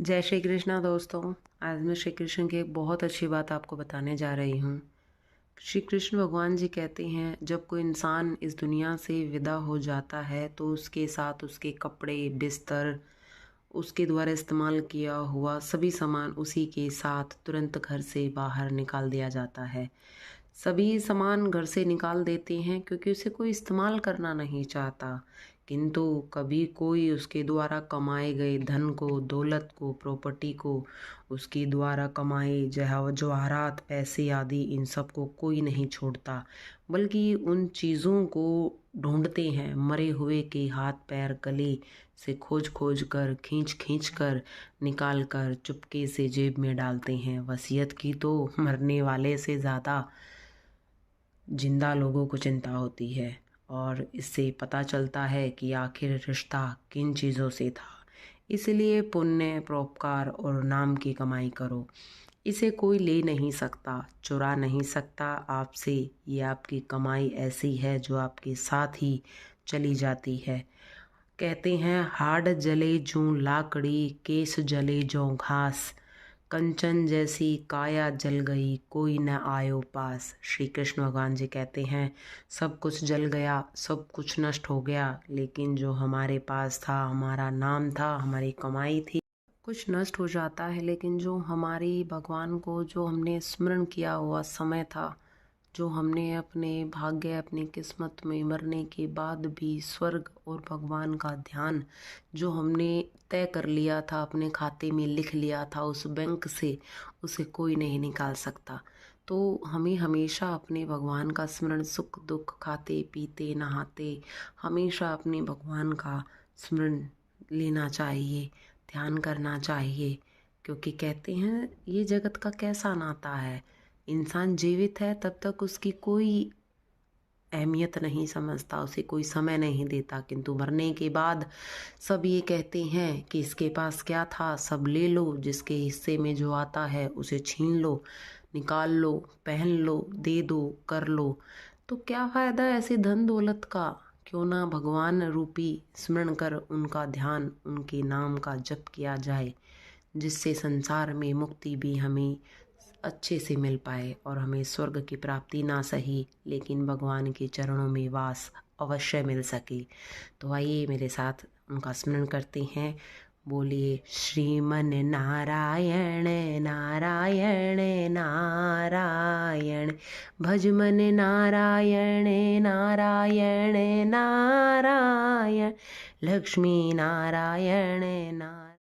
जय श्री कृष्णा दोस्तों। आज मैं श्री कृष्ण की एक बहुत अच्छी बात आपको बताने जा रही हूँ। श्री कृष्ण भगवान जी कहते हैं, जब कोई इंसान इस दुनिया से विदा हो जाता है तो उसके साथ उसके कपड़े, बिस्तर, उसके द्वारा इस्तेमाल किया हुआ सभी सामान उसी के साथ तुरंत घर से बाहर निकाल दिया जाता है। सभी सामान घर से निकाल देते हैं क्योंकि उसे कोई इस्तेमाल करना नहीं चाहता। किंतु कभी कोई उसके द्वारा कमाए गए धन को, दौलत को, प्रॉपर्टी को, उसके द्वारा कमाए जवाहरात, पैसे आदि, इन सब को कोई नहीं छोड़ता, बल्कि उन चीज़ों को ढूंढते हैं। मरे हुए के हाथ पैर गले से खोज खोज कर, खींच खींच कर, निकाल कर चुपके से जेब में डालते हैं। वसीयत की तो मरने वाले से ज़्यादा जिंदा लोगों को चिंता होती है, और इससे पता चलता है कि आखिर रिश्ता किन चीज़ों से था। इसलिए पुण्य, परोपकार और नाम की कमाई करो। इसे कोई ले नहीं सकता, चुरा नहीं सकता आपसे। ये आपकी कमाई ऐसी है जो आपके साथ ही चली जाती है। कहते हैं, हाड जले जूं लाकड़ी, केस जले जों घास, कंचन जैसी काया जल गई, कोई न आयो पास। श्री कृष्ण भगवान जी कहते हैं, सब कुछ जल गया, सब कुछ नष्ट हो गया, लेकिन जो हमारे पास था, हमारा नाम था, हमारी कमाई थी, कुछ नष्ट हो जाता है, लेकिन जो हमारी भगवान को जो हमने स्मरण किया हुआ समय था, जो हमने अपने भाग्य, अपनी किस्मत में मरने के बाद भी स्वर्ग और भगवान का ध्यान जो हमने तय कर लिया था, अपने खाते में लिख लिया था उस बैंक से, उसे कोई नहीं निकाल सकता। तो हमें हमेशा अपने भगवान का स्मरण, सुख दुख, खाते पीते नहाते, हमेशा अपने भगवान का स्मरण लेना चाहिए, ध्यान करना चाहिए। क्योंकि कहते हैं, ये जगत का कैसा नाता है, इंसान जीवित है तब तक उसकी कोई अहमियत नहीं समझता, उसे कोई समय नहीं देता, किंतु मरने के बाद सब ये कहते हैं कि इसके पास क्या था सब ले लो, जिसके हिस्से में जो आता है उसे छीन लो, निकाल लो, पहन लो, दे दो, कर लो। तो क्या फ़ायदा ऐसे धन दौलत का? क्यों ना भगवान रूपी स्मरण कर उनका ध्यान, उनके नाम का जप किया जाए, जिससे संसार में मुक्ति भी हमें अच्छे से मिल पाए, और हमें स्वर्ग की प्राप्ति ना सही, लेकिन भगवान के चरणों में वास अवश्य मिल सके। तो आइए मेरे साथ उनका स्मरण करते हैं। बोलिए, श्रीमन नारायण नारायण नारायण, भजमन नारायण नारायण नारायण, लक्ष्मी नारायण नारायण।